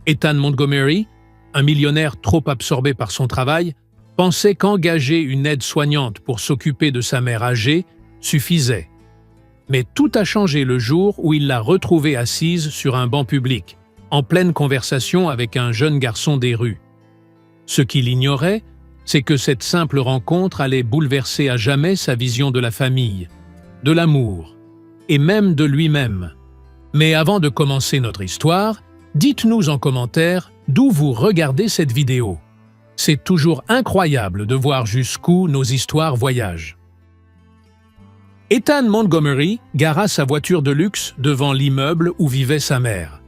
Ethan Montgomery, un millionnaire trop absorbé par son travail, pensait qu'engager une aide-soignante pour s'occuper de sa mère âgée suffisait. Mais tout a changé le jour où il l'a retrouvée assise sur un banc public, en pleine conversation avec un jeune garçon des rues. Ce qu'il ignorait, c'est que cette simple rencontre allait bouleverser à jamais sa vision de la famille, de l'amour, et même de lui-même. Mais avant de commencer notre histoire, dites-nous en commentaire d'où vous regardez cette vidéo. C'est toujours incroyable de voir jusqu'où nos histoires voyagent. Ethan Montgomery gara sa voiture de luxe devant l'immeuble où vivait sa mère.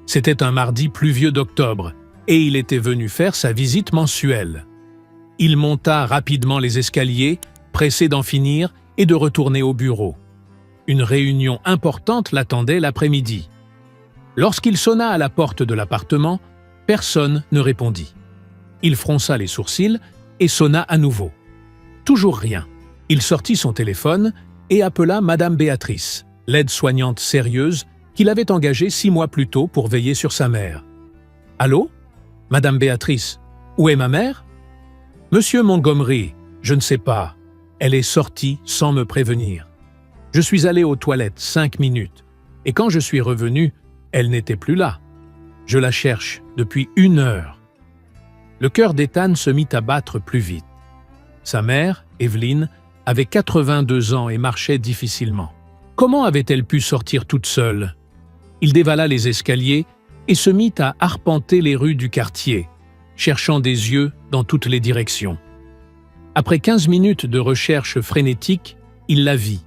C'était un mardi pluvieux d'octobre, et il était venu faire sa visite mensuelle. Il monta rapidement les escaliers, pressé d'en finir et de retourner au bureau. Une réunion importante l'attendait l'après-midi. Lorsqu'il sonna à la porte de l'appartement, personne ne répondit. Il fronça les sourcils et sonna à nouveau. Toujours rien. Il sortit son téléphone et appela Madame Béatrice, l'aide-soignante sérieuse qu'il avait engagée 6 mois plus tôt pour veiller sur sa mère. « Allô? Madame Béatrice, où est ma mère? »« Monsieur Montgomery, je ne sais pas. Elle est sortie sans me prévenir. Je suis allé aux toilettes 5 minutes, et quand je suis revenu, elle n'était plus là. Je la cherche depuis 1 heure. » Le cœur d'Ethan se mit à battre plus vite. Sa mère, Evelyn, avait 82 ans et marchait difficilement. Comment avait-elle pu sortir toute seule? Il dévala les escaliers et se mit à arpenter les rues du quartier, cherchant des yeux dans toutes les directions. Après 15 minutes de recherche frénétique, il la vit.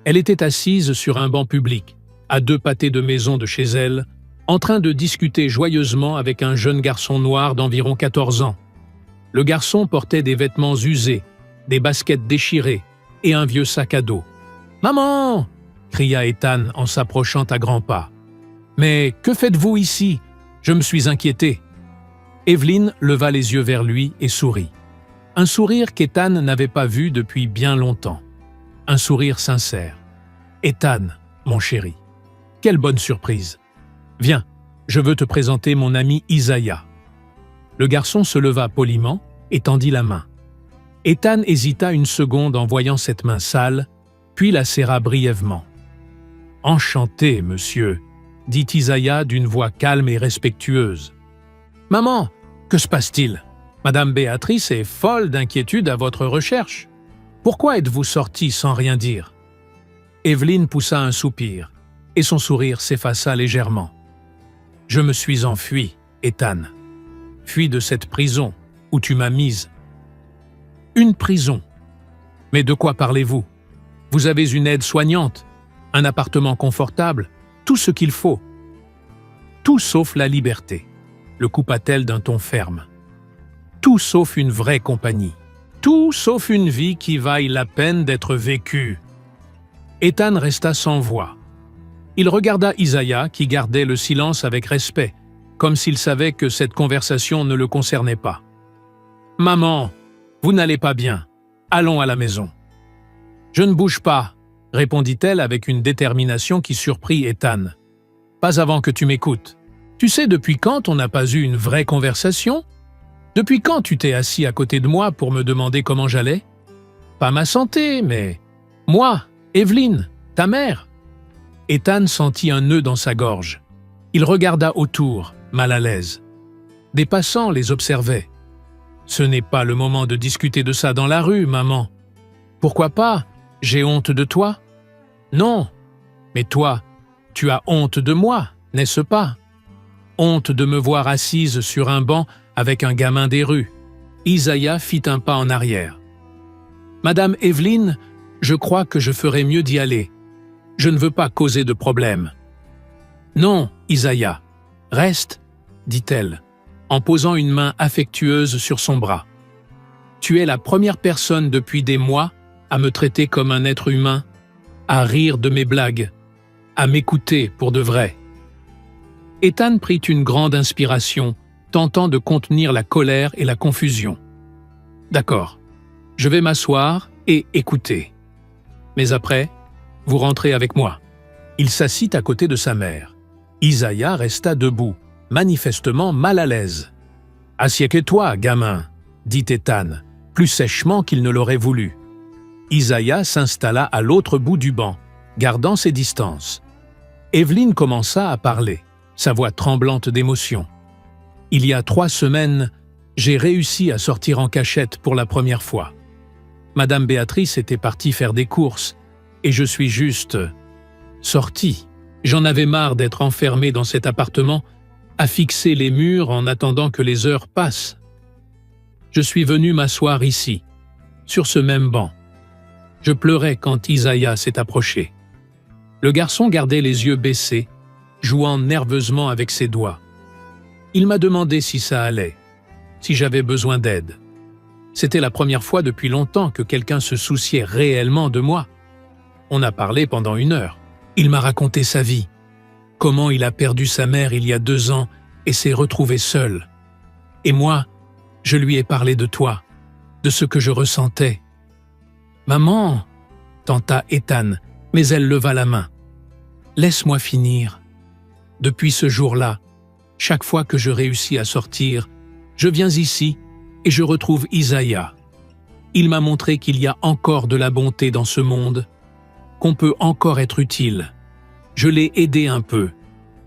Elle était assise sur un banc public, à 2 pâtés de maison de chez elle, en train de discuter joyeusement avec un jeune garçon noir d'environ 14 ans. Le garçon portait des vêtements usés, des baskets déchirées et un vieux sac à dos. « Maman !» cria Ethan en s'approchant à grands pas. « Mais que faites-vous ici? Je me suis inquiété. » Evelyn leva les yeux vers lui et sourit. Un sourire qu'Ethan n'avait pas vu depuis bien longtemps. Un sourire sincère. « Ethan, mon chéri, quelle bonne surprise! Viens, je veux te présenter mon ami Isaiah. » Le garçon se leva poliment et tendit la main. Ethan hésita une seconde en voyant cette main sale, puis la serra brièvement. « Enchanté, monsieur, » dit Isaiah d'une voix calme et respectueuse. « Maman, que se passe-t-il? Madame Béatrice est folle d'inquiétude à votre recherche. Pourquoi êtes-vous sorti sans rien dire? » Evelyn poussa un soupir, et son sourire s'effaça légèrement. « Je me suis enfui, Ethan. Fui de cette prison où tu m'as mise. » « Une prison? Mais de quoi parlez-vous? Vous avez une aide soignante, un appartement confortable, tout ce qu'il faut. »« Tout sauf la liberté, » le coupa-t-elle d'un ton ferme. « Tout sauf une vraie compagnie. Tout sauf une vie qui vaille la peine d'être vécue. » Ethan resta sans voix. Il regarda Isaiah qui gardait le silence avec respect, comme s'il savait que cette conversation ne le concernait pas. « Maman, vous n'allez pas bien. Allons à la maison. »« Je ne bouge pas, » répondit-elle avec une détermination qui surprit Ethan. « Pas avant que tu m'écoutes. Tu sais depuis quand on n'a pas eu une vraie conversation? Depuis quand tu t'es assis à côté de moi pour me demander comment j'allais? Pas ma santé, mais... moi, Evelyn, ta mère. » Ethan sentit un nœud dans sa gorge. Il regarda autour, mal à l'aise. Des passants les observaient. « Ce n'est pas le moment de discuter de ça dans la rue, maman. »« Pourquoi pas? J'ai honte de toi? »« Non. Mais toi, tu as honte de moi, n'est-ce pas? Honte de me voir assise sur un banc avec un gamin des rues. » Isaiah fit un pas en arrière. « Madame Evelyn, je crois que je ferais mieux d'y aller. Je ne veux pas causer de problème. »« Non, Isaiah. Reste, » dit-elle, en posant une main affectueuse sur son bras. « Tu es la première personne depuis des mois à me traiter comme un être humain, à rire de mes blagues, à m'écouter pour de vrai. » Ethan prit une grande inspiration, tentant de contenir la colère et la confusion. « D'accord, je vais m'asseoir et écouter. Mais après, vous rentrez avec moi. » Il s'assit à côté de sa mère. Isaiah resta debout, manifestement mal à l'aise. « Assieds-toi, gamin » dit Ethan, plus sèchement qu'il ne l'aurait voulu. Isaiah s'installa à l'autre bout du banc, gardant ses distances. Evelyn commença à parler, sa voix tremblante d'émotion. « Il y a 3 semaines, j'ai réussi à sortir en cachette pour la première fois. Madame Béatrice était partie faire des courses, et je suis juste sorti. J'en avais marre d'être enfermé dans cet appartement, à fixer les murs en attendant que les heures passent. Je suis venu m'asseoir ici, sur ce même banc. Je pleurais quand Isaiah s'est approché. Le garçon gardait les yeux baissés, jouant nerveusement avec ses doigts. Il m'a demandé si ça allait, si j'avais besoin d'aide. C'était la première fois depuis longtemps que quelqu'un se souciait réellement de moi. On a parlé pendant 1 heure. Il m'a raconté sa vie, comment il a perdu sa mère il y a 2 ans et s'est retrouvé seul. Et moi, je lui ai parlé de toi, de ce que je ressentais. « Maman » tenta Ethan, mais elle leva la main. « Laisse-moi finir. Depuis ce jour-là, chaque fois que je réussis à sortir, je viens ici et je retrouve Isaiah. Il m'a montré qu'il y a encore de la bonté dans ce monde, qu'on peut encore être utile. Je l'ai aidé un peu.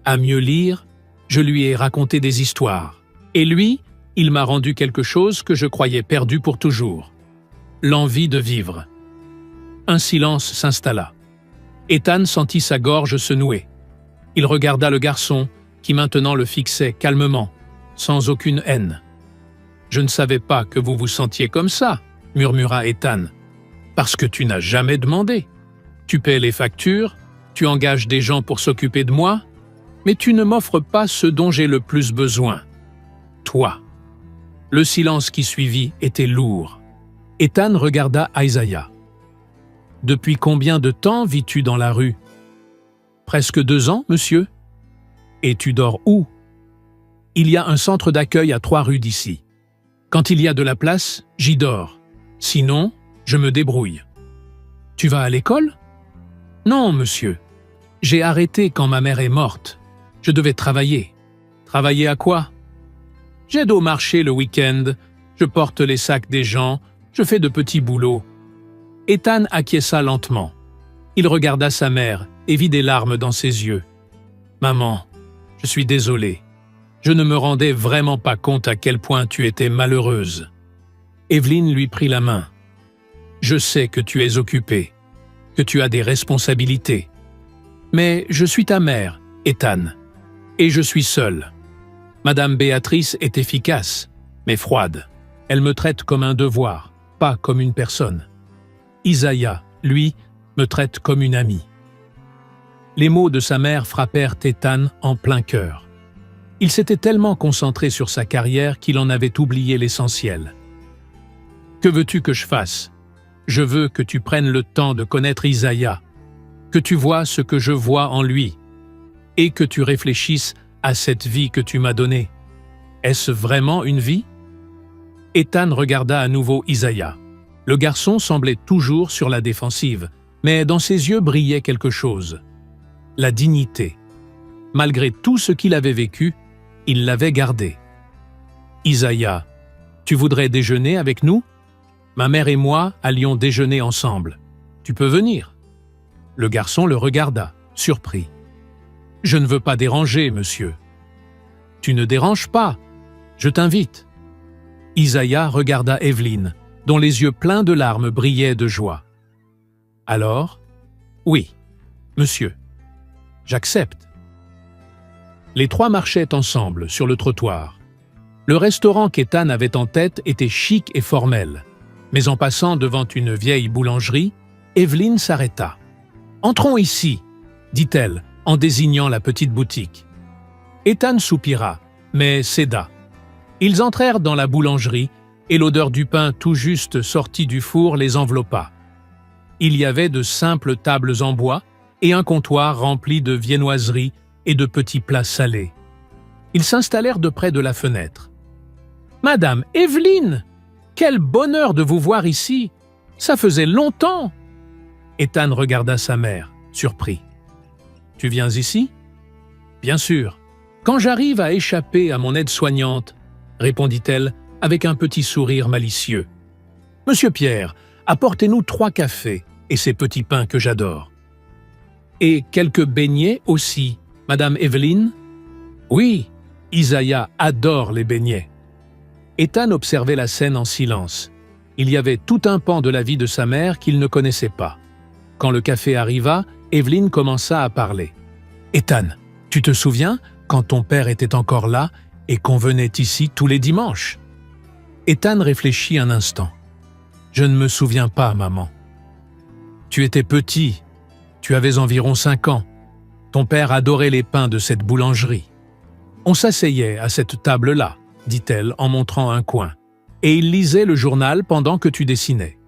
À mieux lire, je lui ai raconté des histoires. Et lui, il m'a rendu quelque chose que je croyais perdu pour toujours. L'envie de vivre. » Un silence s'installa. Ethan sentit sa gorge se nouer. Il regarda le garçon, qui maintenant le fixait calmement, sans aucune haine. « Je ne savais pas que vous vous sentiez comme ça, » murmura Ethan. « Parce que tu n'as jamais demandé. Tu paies les factures, tu engages des gens pour s'occuper de moi, mais tu ne m'offres pas ce dont j'ai le plus besoin. Toi. » Le silence qui suivit était lourd. Ethan regarda Isaiah. « Depuis combien de temps vis-tu dans la rue ?»« Presque 2 ans, monsieur. »« Et tu dors où ?»« Il y a un centre d'accueil à 3 rues d'ici. Quand il y a de la place, j'y dors. Sinon, je me débrouille. »« Tu vas à l'école ?»« Non, monsieur. J'ai arrêté quand ma mère est morte. Je devais travailler. »« Travailler à quoi ?»« J'aide au marché le week-end, je porte les sacs des gens, je fais de petits boulots. » Ethan acquiesça lentement. Il regarda sa mère et vit des larmes dans ses yeux. « Maman, je suis désolé. Je ne me rendais vraiment pas compte à quel point tu étais malheureuse. » Evelyn lui prit la main. « Je sais que tu es occupée, que tu as des responsabilités. Mais je suis ta mère, Ethan, et je suis seul. Madame Béatrice est efficace, mais froide. Elle me traite comme un devoir, pas comme une personne. Isaiah, lui, me traite comme une amie. » Les mots de sa mère frappèrent Ethan en plein cœur. Il s'était tellement concentré sur sa carrière qu'il en avait oublié l'essentiel. « Que veux-tu que je fasse ? Je veux que tu prennes le temps de connaître Isaiah, que tu vois ce que je vois en lui, et que tu réfléchisses à cette vie que tu m'as donnée. Est-ce vraiment une vie ?» Ethan regarda à nouveau Isaiah. Le garçon semblait toujours sur la défensive, mais dans ses yeux brillait quelque chose. La dignité. Malgré tout ce qu'il avait vécu, il l'avait gardée. « Isaiah, tu voudrais déjeuner avec nous ? Ma mère et moi allions déjeuner ensemble. Tu peux venir ?» Le garçon le regarda, surpris. « Je ne veux pas déranger, monsieur. »« Tu ne déranges pas. Je t'invite. » Isaiah regarda Evelyn, dont les yeux pleins de larmes brillaient de joie. « Alors ? Oui, monsieur. J'accepte. » Les 3 marchaient ensemble sur le trottoir. Le restaurant qu'Ethan avait en tête était chic et formel, mais en passant devant une vieille boulangerie, Evelyn s'arrêta. « Entrons ici, » dit-elle en désignant la petite boutique. Ethan soupira, mais céda. Ils entrèrent dans la boulangerie et l'odeur du pain tout juste sorti du four les enveloppa. Il y avait de simples tables en bois et un comptoir rempli de viennoiseries et de petits plats salés. Ils s'installèrent de près de la fenêtre. « Madame Evelyn, quel bonheur de vous voir ici! Ça faisait longtemps !» Ethan regarda sa mère, surpris. « Tu viens ici ?»« Bien sûr. Quand j'arrive à échapper à mon aide-soignante, répondit-elle avec un petit sourire malicieux. Monsieur Pierre, apportez-nous 3 cafés et ces petits pains que j'adore. Et quelques beignets aussi, Madame Evelyne? Oui, Isaiah adore les beignets. Ethan observait la scène en silence. Il y avait tout un pan de la vie de sa mère qu'il ne connaissait pas. Quand le café arriva, Evelyne commença à parler. Ethan, tu te souviens quand ton père était encore là et qu'on venait ici tous les dimanches? Ethan réfléchit un instant. Je ne me souviens pas, maman. Tu étais petit, tu avais environ 5 ans. Ton père adorait les pains de cette boulangerie. On s'asseyait à cette table-là, dit-elle en montrant un coin, et il lisait le journal pendant que tu dessinais.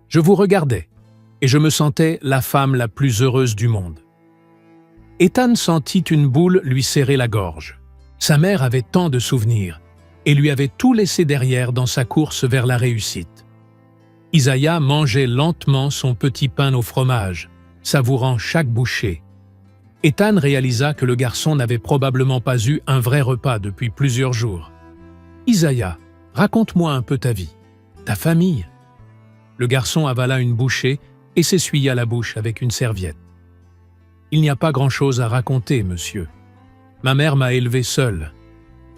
Je vous regardais, et je me sentais la femme la plus heureuse du monde. Ethan sentit une boule lui serrer la gorge. Sa mère avait tant de souvenirs, et lui avait tout laissé derrière dans sa course vers la réussite. Isaiah mangeait lentement son petit pain au fromage, savourant chaque bouchée. Ethan réalisa que le garçon n'avait probablement pas eu un vrai repas depuis plusieurs jours. « Isaiah, raconte-moi un peu ta vie, ta famille. » Le garçon avala une bouchée et s'essuya la bouche avec une serviette. « Il n'y a pas grand-chose à raconter, monsieur. Ma mère m'a élevé seule.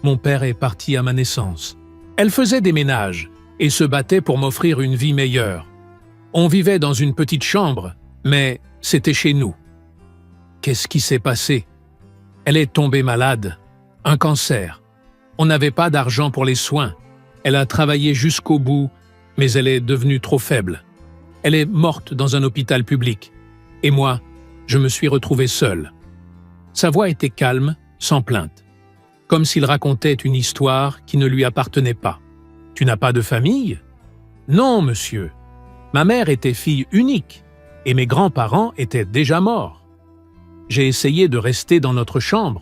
Mon père est parti à ma naissance. Elle faisait des ménages et se battait pour m'offrir une vie meilleure. On vivait dans une petite chambre, mais c'était chez nous. Qu'est-ce qui s'est passé? Elle est tombée malade, un cancer. On n'avait pas d'argent pour les soins. Elle a travaillé jusqu'au bout, mais elle est devenue trop faible. Elle est morte dans un hôpital public. Et moi, je me suis retrouvé seul. » Sa voix était calme, sans plainte, comme s'il racontait une histoire qui ne lui appartenait pas. « Tu n'as pas de famille? »« Non, monsieur. Ma mère était fille unique, et mes grands-parents étaient déjà morts. J'ai essayé de rester dans notre chambre,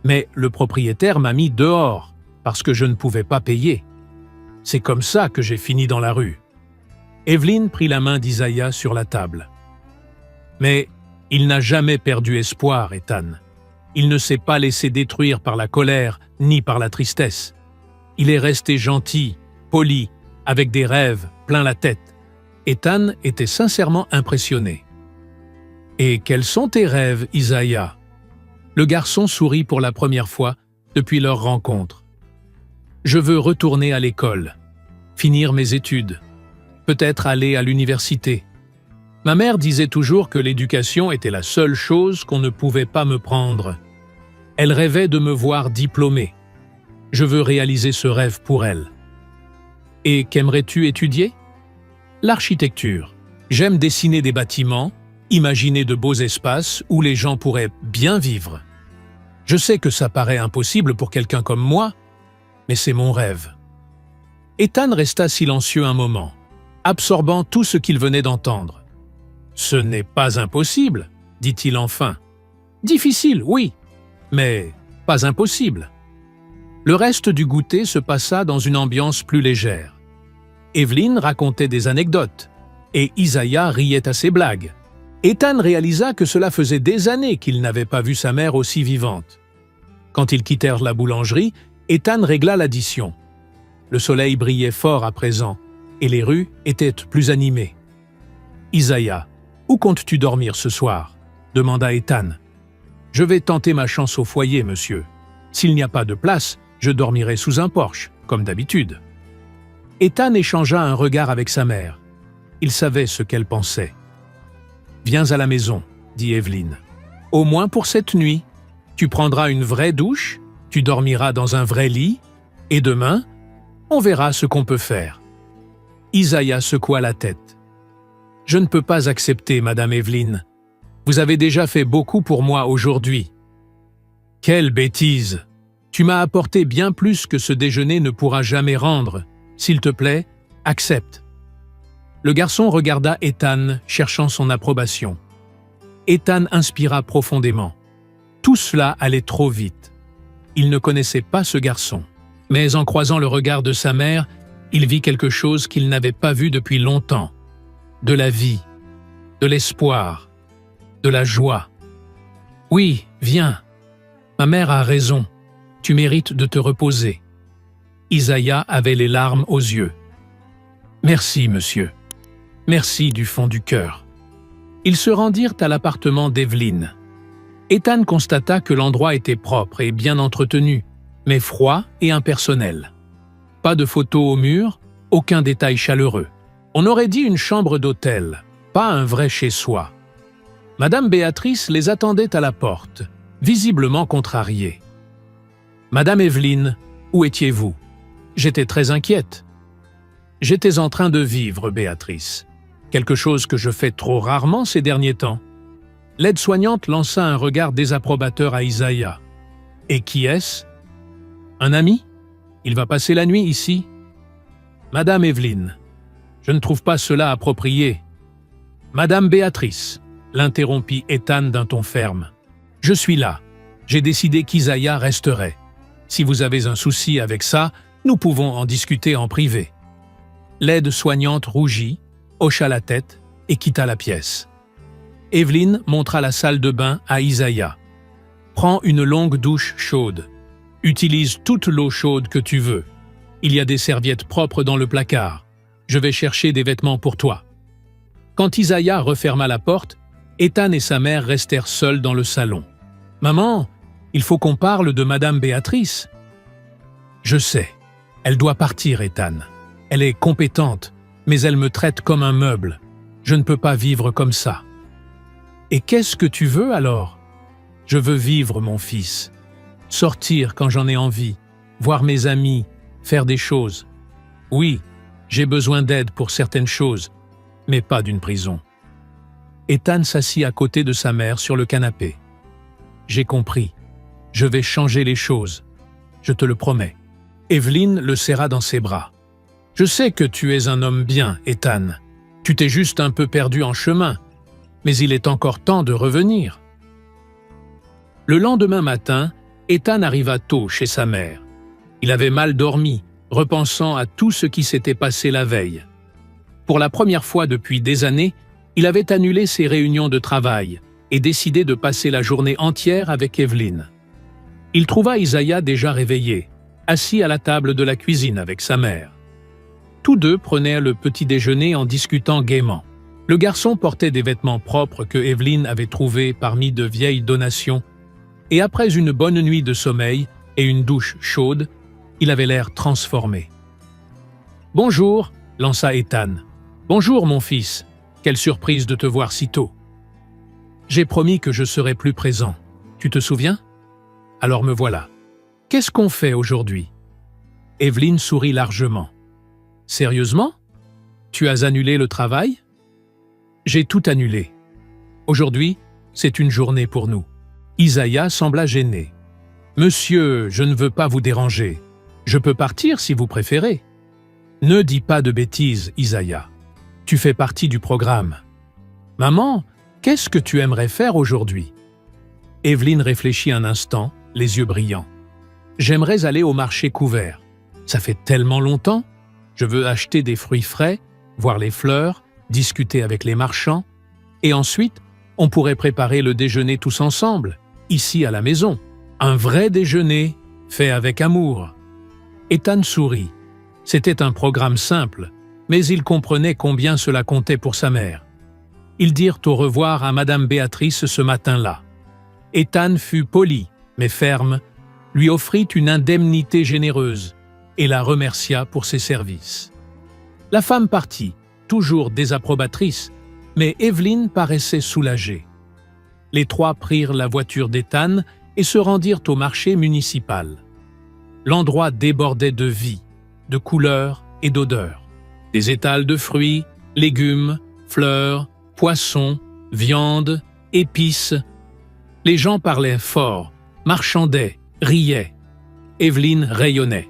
mais le propriétaire m'a mis dehors parce que je ne pouvais pas payer. C'est comme ça que j'ai fini dans la rue. » Evelyne prit la main d'Isaiah sur la table. « Mais il n'a jamais perdu espoir, Ethan. Il ne s'est pas laissé détruire par la colère ni par la tristesse. Il est resté gentil, poli, avec des rêves plein la tête. » Ethan était sincèrement impressionné. « Et quels sont tes rêves, Isaiah ?» Le garçon sourit pour la première fois depuis leur rencontre. « Je veux retourner à l'école, finir mes études, peut-être aller à l'université. Ma mère disait toujours que l'éducation était la seule chose qu'on ne pouvait pas me prendre. Elle rêvait de me voir diplômé. Je veux réaliser ce rêve pour elle. Et qu'aimerais-tu étudier? L'architecture. J'aime dessiner des bâtiments, imaginer de beaux espaces où les gens pourraient bien vivre. Je sais que ça paraît impossible pour quelqu'un comme moi, mais c'est mon rêve. » Ethan resta silencieux un moment, absorbant tout ce qu'il venait d'entendre. « Ce n'est pas impossible, » dit-il enfin. « Difficile, oui, mais pas impossible. » Le reste du goûter se passa dans une ambiance plus légère. Evelyne racontait des anecdotes, et Isaiah riait à ses blagues. Ethan réalisa que cela faisait des années qu'il n'avait pas vu sa mère aussi vivante. Quand ils quittèrent la boulangerie, Ethan régla l'addition. Le soleil brillait fort à présent, et les rues étaient plus animées. « Isaiah, où comptes-tu dormir ce soir ?» demanda Ethan. « Je vais tenter ma chance au foyer, monsieur. S'il n'y a pas de place, je dormirai sous un porche, comme d'habitude. » Ethan échangea un regard avec sa mère. Il savait ce qu'elle pensait. « Viens à la maison, » dit Evelyne. « Au moins pour cette nuit. Tu prendras une vraie douche, tu dormiras dans un vrai lit, et demain, on verra ce qu'on peut faire. » Isaiah secoua la tête. « Je ne peux pas accepter, Madame Evelyne. Vous avez déjà fait beaucoup pour moi aujourd'hui. »« Quelle bêtise! Tu m'as apporté bien plus que ce déjeuner ne pourra jamais rendre. S'il te plaît, accepte. » Le garçon regarda Ethan, cherchant son approbation. Ethan inspira profondément. Tout cela allait trop vite. Il ne connaissait pas ce garçon. Mais en croisant le regard de sa mère, il vit quelque chose qu'il n'avait pas vu depuis longtemps. De la vie, de l'espoir, de la joie. « Oui, viens. Ma mère a raison. Tu mérites de te reposer. » Isaiah avait les larmes aux yeux. « Merci, monsieur. Merci du fond du cœur. » Ils se rendirent à l'appartement d'Evelyn. Ethan constata que l'endroit était propre et bien entretenu, mais froid et impersonnel. Pas de photos au mur, aucun détail chaleureux. On aurait dit une chambre d'hôtel, pas un vrai chez-soi. Madame Béatrice les attendait à la porte, visiblement contrariée. « Madame Evelyn, où étiez-vous ? J'étais très inquiète. »« J'étais en train de vivre, Béatrice. Quelque chose que je fais trop rarement ces derniers temps. » L'aide-soignante lança un regard désapprobateur à Isaiah. « Et qui est-ce ? Un ami ? Il va passer la nuit ici ? » « Madame Evelyn, je ne trouve pas cela approprié. »« Madame Béatrice, » l'interrompit Ethan d'un ton ferme. « Je suis là. J'ai décidé qu'Isaiah resterait. Si vous avez un souci avec ça, nous pouvons en discuter en privé. » L'aide-soignante rougit, hocha la tête et quitta la pièce. Evelyn montra la salle de bain à Isaiah. « Prends une longue douche chaude. Utilise toute l'eau chaude que tu veux. Il y a des serviettes propres dans le placard. Je vais chercher des vêtements pour toi. » Quand Isaiah referma la porte, Ethan et sa mère restèrent seuls dans le salon. « Maman, il faut qu'on parle de Madame Béatrice. »« Je sais. Elle doit partir, Ethan. Elle est compétente, mais elle me traite comme un meuble. Je ne peux pas vivre comme ça. »« Et qu'est-ce que tu veux alors ? » ?»« Je veux vivre, mon fils. Sortir quand j'en ai envie, voir mes amis, faire des choses. Oui, j'ai besoin d'aide pour certaines choses, mais pas d'une prison. » Ethan s'assit à côté de sa mère sur le canapé. « J'ai compris. Je vais changer les choses. Je te le promets. » Evelyn le serra dans ses bras. « Je sais que tu es un homme bien, Ethan. Tu t'es juste un peu perdu en chemin, mais il est encore temps de revenir. » Le lendemain matin, Ethan arriva tôt chez sa mère. Il avait mal dormi, repensant à tout ce qui s'était passé la veille. Pour la première fois depuis des années, il avait annulé ses réunions de travail et décidé de passer la journée entière avec Evelyn. Il trouva Isaiah déjà réveillé, assis à la table de la cuisine avec sa mère. Tous deux prenaient le petit déjeuner en discutant gaiement. Le garçon portait des vêtements propres que Evelyn avait trouvés parmi de vieilles donations, et après une bonne nuit de sommeil et une douche chaude, il avait l'air transformé. « Bonjour » lança Ethan. « Bonjour, mon fils. Quelle surprise de te voir si tôt. »« J'ai promis que je serais plus présent. Tu te souviens ? Alors me voilà. Qu'est-ce qu'on fait aujourd'hui ?» Evelyn sourit largement. « Sérieusement ? Tu as annulé le travail ? » ?»« J'ai tout annulé. Aujourd'hui, c'est une journée pour nous. » Isaiah sembla gêné. « Monsieur, je ne veux pas vous déranger. Je peux partir si vous préférez. » »« Ne dis pas de bêtises, Isaiah. Tu fais partie du programme. »« Maman, qu'est-ce que tu aimerais faire aujourd'hui ?» Evelyn réfléchit un instant, les yeux brillants. « J'aimerais aller au marché couvert. Ça fait tellement longtemps. Je veux acheter des fruits frais, voir les fleurs, discuter avec les marchands. Et ensuite, on pourrait préparer le déjeuner tous ensemble, ici à la maison. Un vrai déjeuner, fait avec amour. » Ethan sourit. C'était un programme simple, mais il comprenait combien cela comptait pour sa mère. Ils dirent au revoir à Madame Béatrice ce matin-là. Ethan fut poli, mais ferme, lui offrit une indemnité généreuse et la remercia pour ses services. La femme partit, toujours désapprobatrice, mais Evelyn paraissait soulagée. Les trois prirent la voiture d'Ethan et se rendirent au marché municipal. L'endroit débordait de vie, de couleurs et d'odeurs. Des étals de fruits, légumes, fleurs, poissons, viandes, épices. Les gens parlaient fort, marchandaient, riaient. Evelyn rayonnait.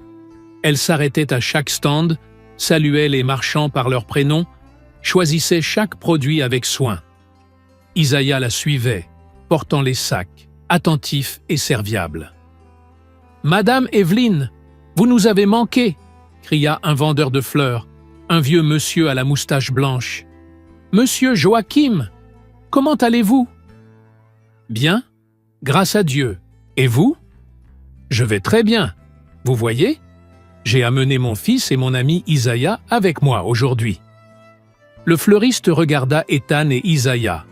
Elle s'arrêtait à chaque stand, saluait les marchands par leur prénom, choisissait chaque produit avec soin. Isaiah la suivait, portant les sacs, attentif et serviable. « Madame Evelyn, vous nous avez manqué !» cria un vendeur de fleurs, un vieux monsieur à la moustache blanche. « Monsieur Joachim, comment allez-vous ?»« Bien, grâce à Dieu. Et vous ?» Je vais très bien. Vous voyez? J'ai amené mon fils et mon ami Isaiah avec moi aujourd'hui. » Le fleuriste regarda Ethan et Isaiah,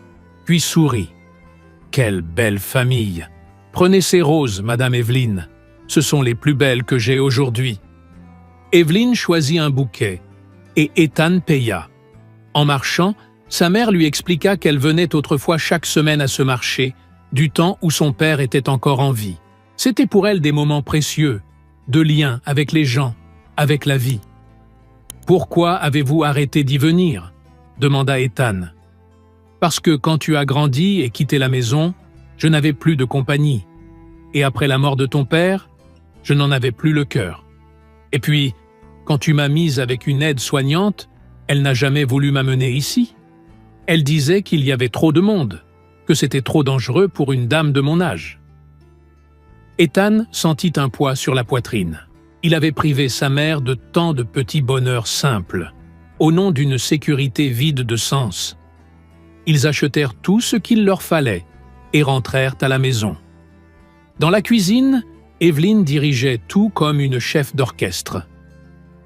puis sourit. « Quelle belle famille! Prenez ces roses, Madame Evelyn. Ce sont les plus belles que j'ai aujourd'hui. » Evelyn choisit un bouquet, et Ethan paya. En marchant, sa mère lui expliqua qu'elle venait autrefois chaque semaine à ce marché, du temps où son père était encore en vie. C'était pour elle des moments précieux, de lien avec les gens, avec la vie. « Pourquoi avez-vous arrêté d'y venir ?» demanda Ethan. « Parce que quand tu as grandi et quitté la maison, je n'avais plus de compagnie. Et après la mort de ton père, je n'en avais plus le cœur. Et puis, quand tu m'as mise avec une aide-soignante, elle n'a jamais voulu m'amener ici. Elle disait qu'il y avait trop de monde, que c'était trop dangereux pour une dame de mon âge. » Ethan sentit un poids sur la poitrine. Il avait privé sa mère de tant de petits bonheurs simples, au nom d'une sécurité vide de sens. Ils achetèrent tout ce qu'il leur fallait et rentrèrent à la maison. Dans la cuisine, Evelyn dirigeait tout comme une chef d'orchestre.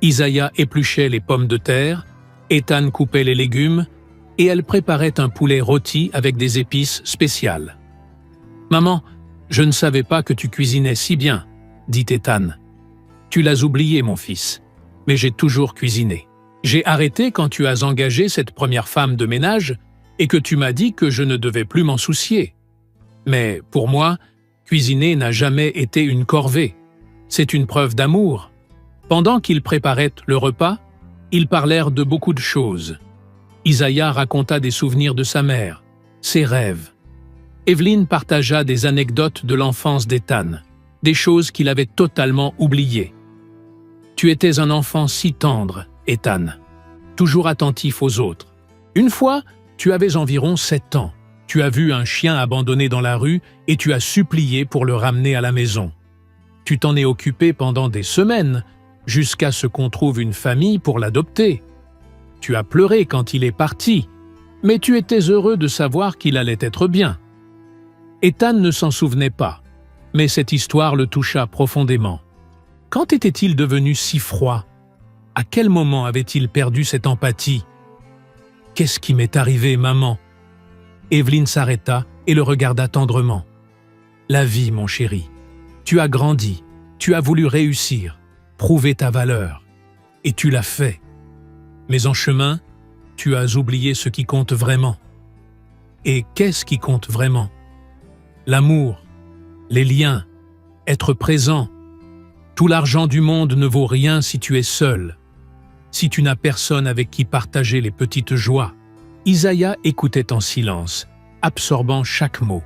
Isaiah épluchait les pommes de terre, Ethan coupait les légumes, et elle préparait un poulet rôti avec des épices spéciales. « Maman, je ne savais pas que tu cuisinais si bien, » dit Ethan. « Tu l'as oublié, mon fils, mais j'ai toujours cuisiné. J'ai arrêté quand tu as engagé cette première femme de ménage et que tu m'as dit que je ne devais plus m'en soucier. Mais pour moi, cuisiner n'a jamais été une corvée. C'est une preuve d'amour. » Pendant qu'ils préparaient le repas, ils parlèrent de beaucoup de choses. Isaiah raconta des souvenirs de sa mère, ses rêves. Evelyn partagea des anecdotes de l'enfance d'Ethan, des choses qu'il avait totalement oubliées. « Tu étais un enfant si tendre, Ethan, toujours attentif aux autres. Une fois, tu avais environ 7 ans. Tu as vu un chien abandonné dans la rue et tu as supplié pour le ramener à la maison. Tu t'en es occupé pendant des semaines, jusqu'à ce qu'on trouve une famille pour l'adopter. Tu as pleuré quand il est parti, mais tu étais heureux de savoir qu'il allait être bien. » Ethan ne s'en souvenait pas, mais cette histoire le toucha profondément. Quand était-il devenu si froid? À quel moment avait-il perdu cette empathie? « Qu'est-ce qui m'est arrivé, maman ?» Evelyn s'arrêta et le regarda tendrement. « La vie, mon chéri. Tu as grandi, tu as voulu réussir, prouver ta valeur, et tu l'as fait. Mais en chemin, tu as oublié ce qui compte vraiment. Et qu'est-ce qui compte vraiment? L'amour, les liens, être présent. Tout l'argent du monde ne vaut rien si tu es seul, si tu n'as personne avec qui partager les petites joies. » Isaiah écoutait en silence, absorbant chaque mot.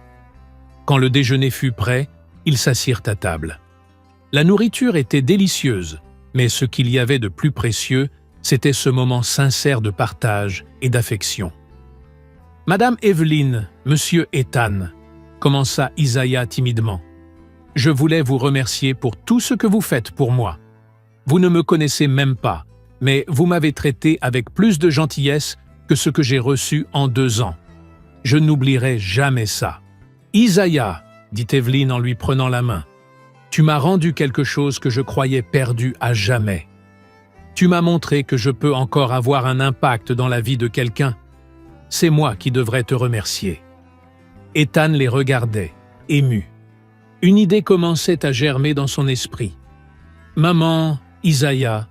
Quand le déjeuner fut prêt, ils s'assirent à table. La nourriture était délicieuse, mais ce qu'il y avait de plus précieux, c'était ce moment sincère de partage et d'affection. « Madame Evelyn, Monsieur Ethan, » commença Isaiah timidement. « Je voulais vous remercier pour tout ce que vous faites pour moi. Vous ne me connaissez même pas, mais vous m'avez traité avec plus de gentillesse que ce que j'ai reçu en 2 ans. Je n'oublierai jamais ça. »« Isaiah, » dit Evelyn en lui prenant la main, « tu m'as rendu quelque chose que je croyais perdu à jamais. Tu m'as montré que je peux encore avoir un impact dans la vie de quelqu'un. C'est moi qui devrais te remercier. » Ethan les regardait, ému. Une idée commençait à germer dans son esprit. « Maman, Isaiah,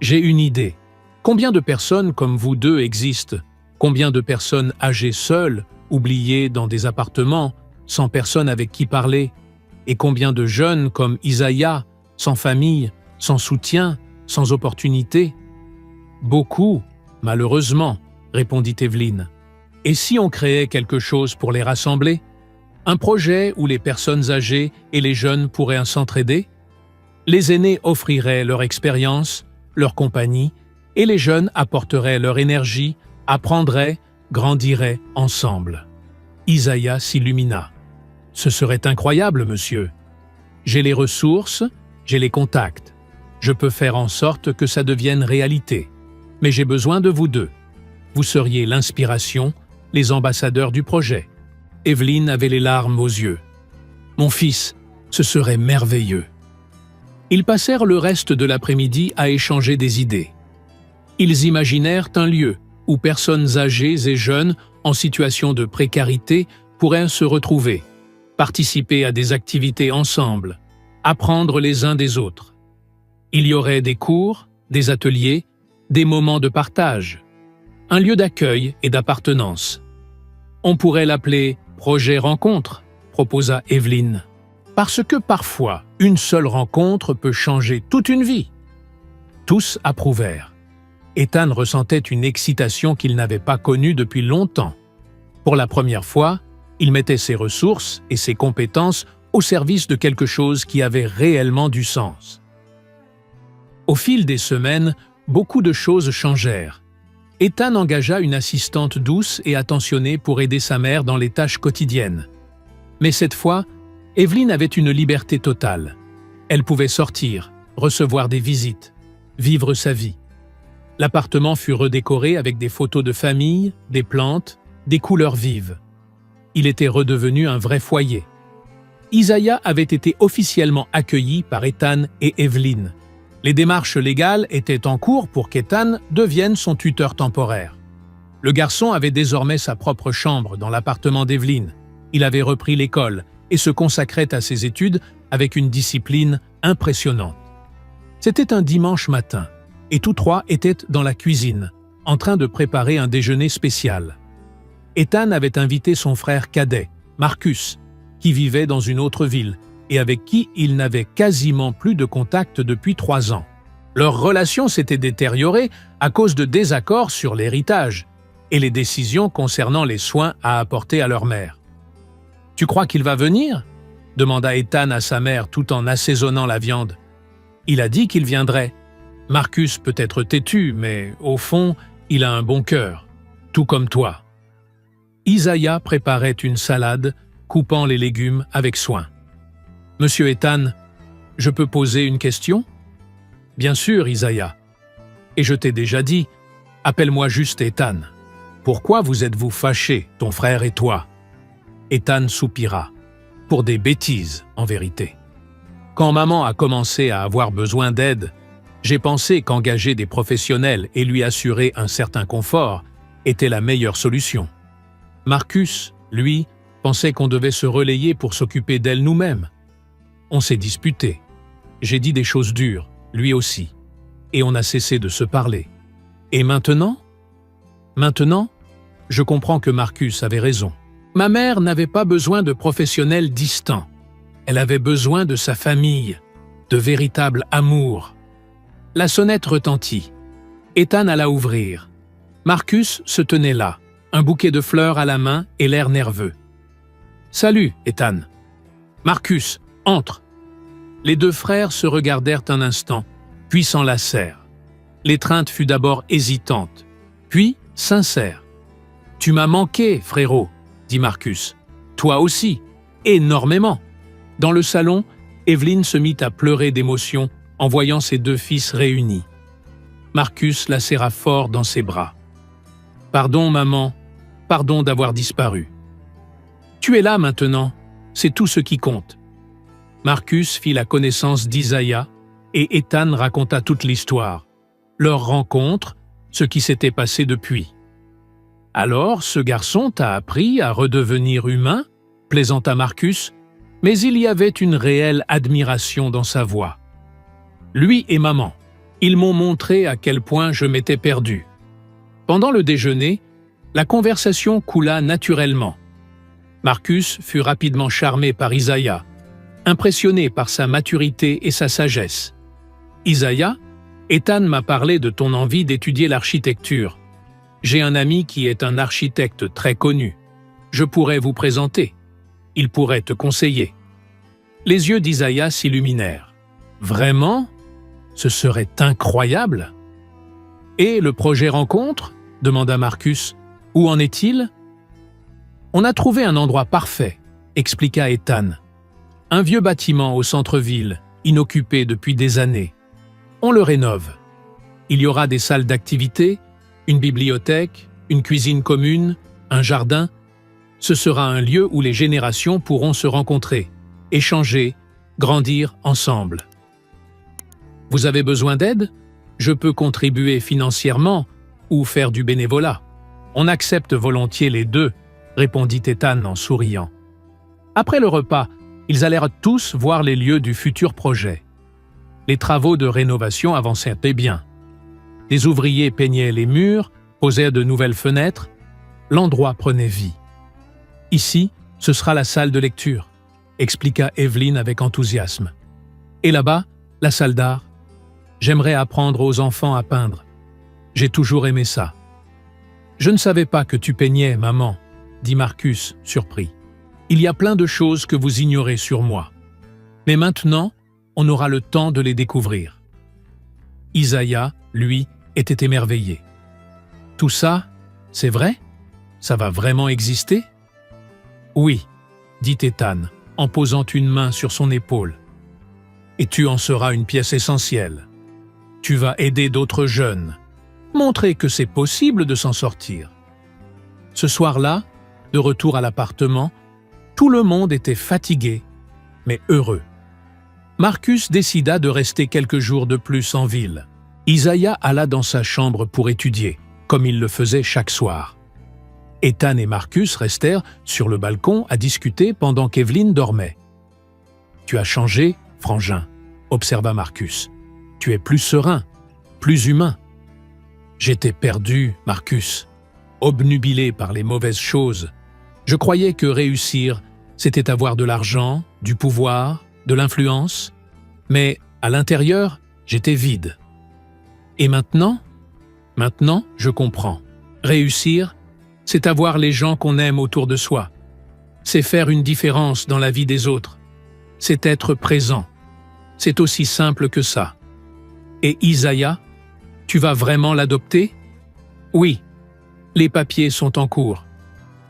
j'ai une idée. Combien de personnes comme vous deux existent? Combien de personnes âgées seules, oubliées dans des appartements, sans personne avec qui parler? Et combien de jeunes comme Isaiah, sans famille, sans soutien, sans opportunité? »« Beaucoup, malheureusement, » répondit Evelyn. « Et si on créait quelque chose pour les rassembler? Un projet où les personnes âgées et les jeunes pourraient s'entraider? Les aînés offriraient leur expérience, leur compagnie, et les jeunes apporteraient leur énergie, apprendraient, grandiraient ensemble. » Isaiah s'illumina. « Ce serait incroyable, monsieur. J'ai les ressources, j'ai les contacts. Je peux faire en sorte que ça devienne réalité. Mais j'ai besoin de vous deux. Vous seriez l'inspiration, les ambassadeurs du projet. » Evelyn avait les larmes aux yeux. « Mon fils, Ce serait merveilleux. Ils passèrent le reste de l'après-midi à échanger des idées. Ils imaginèrent un lieu où personnes âgées et jeunes en situation de précarité pourraient se retrouver, participer à des activités ensemble, apprendre les uns des autres. Il y aurait des cours, des ateliers, des moments de partage, un lieu d'accueil et d'appartenance. On pourrait l'appeler « Projet Rencontre », proposa Evelyne. Parce que parfois, une seule rencontre peut changer toute une vie. Tous approuvèrent. Ethan ressentait une excitation qu'il n'avait pas connue depuis longtemps. Pour la première fois, il mettait ses ressources et ses compétences au service de quelque chose qui avait réellement du sens. Au fil des semaines, beaucoup de choses changèrent. Ethan engagea une assistante douce et attentionnée pour aider sa mère dans les tâches quotidiennes. Mais cette fois, Evelyne avait une liberté totale. Elle pouvait sortir, recevoir des visites, vivre sa vie. L'appartement fut redécoré avec des photos de famille, des plantes, des couleurs vives. Il était redevenu un vrai foyer. Isaiah avait été officiellement accueilli par Ethan et Evelyne. Les démarches légales étaient en cours pour qu'Ethan devienne son tuteur temporaire. Le garçon avait désormais sa propre chambre dans l'appartement d'Evelyne. Il avait repris l'école et se consacrait à ses études avec une discipline impressionnante. C'était un dimanche matin, et tous trois étaient dans la cuisine, en train de préparer un déjeuner spécial. Ethan avait invité son frère cadet, Marcus, qui vivait dans une autre ville et avec qui il n'avait quasiment plus de contact depuis 3 ans. Leur relation s'était détériorée à cause de désaccords sur l'héritage et les décisions concernant les soins à apporter à leur mère. « Tu crois qu'il va venir ?» demanda Ethan à sa mère tout en assaisonnant la viande. « Il a dit qu'il viendrait. Marcus peut être têtu, mais au fond, il a un bon cœur, tout comme toi. » Isaiah préparait une salade, coupant les légumes avec soin. « Monsieur Ethan, je peux poser une question ?»« Bien sûr, Isaiah. Et je t'ai déjà dit, appelle-moi juste Ethan. Pourquoi vous êtes-vous fâchés, ton frère et toi ?» Ethan soupira. Pour des bêtises, en vérité. Quand maman a commencé à avoir besoin d'aide, j'ai pensé qu'engager des professionnels et lui assurer un certain confort était la meilleure solution. Marcus, lui, pensait qu'on devait se relayer pour s'occuper d'elle nous-mêmes. On s'est disputé. J'ai dit des choses dures, lui aussi. Et on a cessé de se parler. Et maintenant ? Maintenant, je comprends que Marcus avait raison. Ma mère n'avait pas besoin de professionnels distants. Elle avait besoin de sa famille, de véritable amour. La sonnette retentit. Ethan alla ouvrir. Marcus se tenait là, un bouquet de fleurs à la main et l'air nerveux. « Salut, Ethan. »« Marcus, entre. » Les deux frères se regardèrent un instant, puis s'enlacèrent. L'étreinte fut d'abord hésitante, puis sincère. « Tu m'as manqué, frérot, » dit Marcus. « Toi aussi, énormément. » Dans le salon, Evelyne se mit à pleurer d'émotion en voyant ses deux fils réunis. Marcus la serra fort dans ses bras. « Pardon, maman, pardon d'avoir disparu. Tu es là maintenant, c'est tout ce qui compte. » Marcus fit la connaissance d'Isaiah et Ethan raconta toute l'histoire, leur rencontre, ce qui s'était passé depuis. « Alors, ce garçon t'a appris à redevenir humain ?» plaisanta Marcus, mais il y avait une réelle admiration dans sa voix. « Lui et maman, ils m'ont montré à quel point je m'étais perdu. » Pendant le déjeuner, la conversation coula naturellement. Marcus fut rapidement charmé par Isaiah, impressionné par sa maturité et sa sagesse. « Isaiah, Ethan m'a parlé de ton envie d'étudier l'architecture. J'ai un ami qui est un architecte très connu. Je pourrais vous présenter. Il pourrait te conseiller. » Les yeux d'Isaiah s'illuminèrent. « Vraiment ? Ce serait incroyable !»« Et le projet rencontre ?» demanda Marcus. « Où en est-il ?»« On a trouvé un endroit parfait, » expliqua Ethan. « Un vieux bâtiment au centre-ville, inoccupé depuis des années. On le rénove. Il y aura des salles d'activité, une bibliothèque, une cuisine commune, un jardin. Ce sera un lieu où les générations pourront se rencontrer, échanger grandir ensemble. Vous avez besoin d'aide? Je peux contribuer financièrement ou faire du bénévolat. On accepte volontiers les deux, répondit Ethan en souriant. Après le repas, ils allèrent tous voir les lieux du futur projet. Les travaux de rénovation avançaient bien. Les ouvriers peignaient les murs, posaient de nouvelles fenêtres. L'endroit prenait vie. « Ici, ce sera la salle de lecture », expliqua Evelyn avec enthousiasme. « Et là-bas, la salle d'art. J'aimerais apprendre aux enfants à peindre. J'ai toujours aimé ça. »« Je ne savais pas que tu peignais, maman, » dit Marcus, surpris. « Il y a plein de choses que vous ignorez sur moi. Mais maintenant, on aura le temps de les découvrir. » Isaiah, lui, était émerveillé. « Tout ça, c'est vrai? Ça va vraiment exister? » « Oui, » dit Ethan, en posant une main sur son épaule. « Et tu en seras une pièce essentielle. Tu vas aider d'autres jeunes, montrer que c'est possible de s'en sortir. » Ce soir-là, de retour à l'appartement, tout le monde était fatigué, mais heureux. Marcus décida de rester quelques jours de plus en ville. Isaiah alla dans sa chambre pour étudier, comme il le faisait chaque soir. Ethan et Marcus restèrent sur le balcon à discuter pendant qu'Evelyn dormait. « Tu as changé, frangin, » observa Marcus. « Tu es plus serein, plus humain. » J'étais perdu, Marcus, obnubilé par les mauvaises choses. Je croyais que réussir, c'était avoir de l'argent, du pouvoir, de l'influence. Mais à l'intérieur, j'étais vide. Et maintenant, je comprends. Réussir, c'est avoir les gens qu'on aime autour de soi. C'est faire une différence dans la vie des autres. C'est être présent. C'est aussi simple que ça. Et Isaiah, tu vas vraiment l'adopter? Oui, les papiers sont en cours.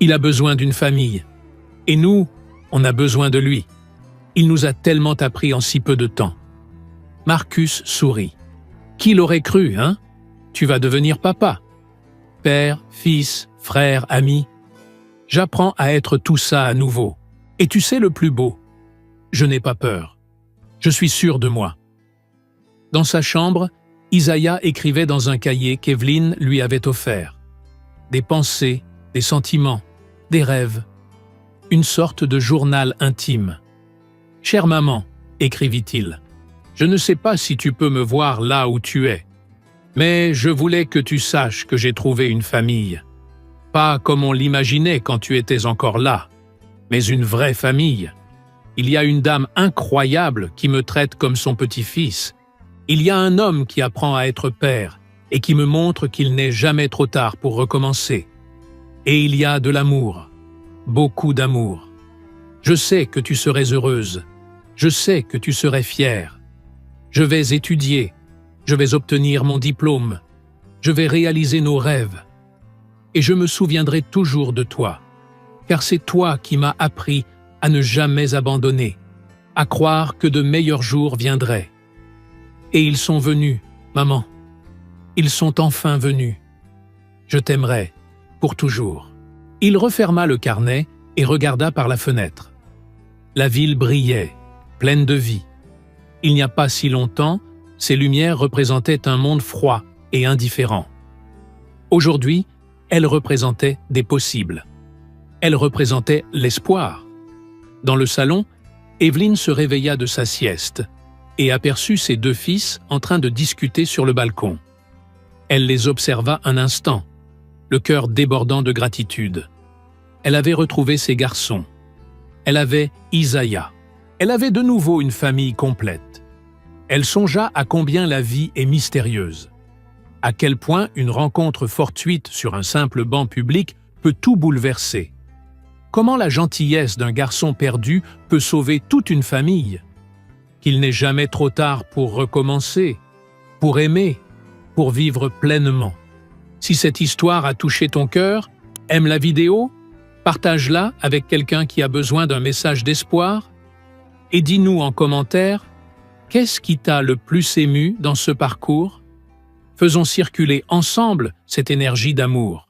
Il a besoin d'une famille. Et nous, on a besoin de lui. Il nous a tellement appris en si peu de temps. Marcus sourit. Qui l'aurait cru, hein? Tu vas devenir papa. Père, fils, frère, ami. J'apprends à être tout ça à nouveau. Et tu sais le plus beau? Je n'ai pas peur. Je suis sûr de moi. Dans sa chambre, Isaiah écrivait dans un cahier qu'Evelyn lui avait offert. Des pensées, des sentiments, des rêves. Une sorte de journal intime. « Chère maman, » écrivit-il, « je ne sais pas si tu peux me voir là où tu es, mais je voulais que tu saches que j'ai trouvé une famille. Pas comme on l'imaginait quand tu étais encore là, mais une vraie famille. Il y a une dame incroyable qui me traite comme son petit-fils. Il y a un homme qui apprend à être père et qui me montre qu'il n'est jamais trop tard pour recommencer. Et il y a de l'amour, beaucoup d'amour. Je sais que tu serais heureuse. Je sais que tu serais fière. Je vais étudier. Je vais obtenir mon diplôme. Je vais réaliser nos rêves. Et je me souviendrai toujours de toi, car c'est toi qui m'as appris à ne jamais abandonner, à croire que de meilleurs jours viendraient. Et ils sont venus, maman. Ils sont enfin venus. Je t'aimerai, pour toujours. » Il referma le carnet et regarda par la fenêtre. La ville brillait, pleine de vie. Il n'y a pas si longtemps, ces lumières représentaient un monde froid et indifférent. Aujourd'hui, elles représentaient des possibles. Elles représentaient l'espoir. Dans le salon, Evelyn se réveilla de sa sieste et aperçut ses deux fils en train de discuter sur le balcon. Elle les observa un instant, le cœur débordant de gratitude. Elle avait retrouvé ses garçons. Elle avait Isaiah. Elle avait de nouveau une famille complète. Elle songea à combien la vie est mystérieuse. À quel point une rencontre fortuite sur un simple banc public peut tout bouleverser. Comment la gentillesse d'un garçon perdu peut sauver toute une famille. Qu'il n'est jamais trop tard pour recommencer, pour aimer, pour vivre pleinement. Si cette histoire a touché ton cœur, aime la vidéo, partage-la avec quelqu'un qui a besoin d'un message d'espoir et dis-nous en commentaire qu'est-ce qui t'a le plus ému dans ce parcours. Faisons circuler ensemble cette énergie d'amour.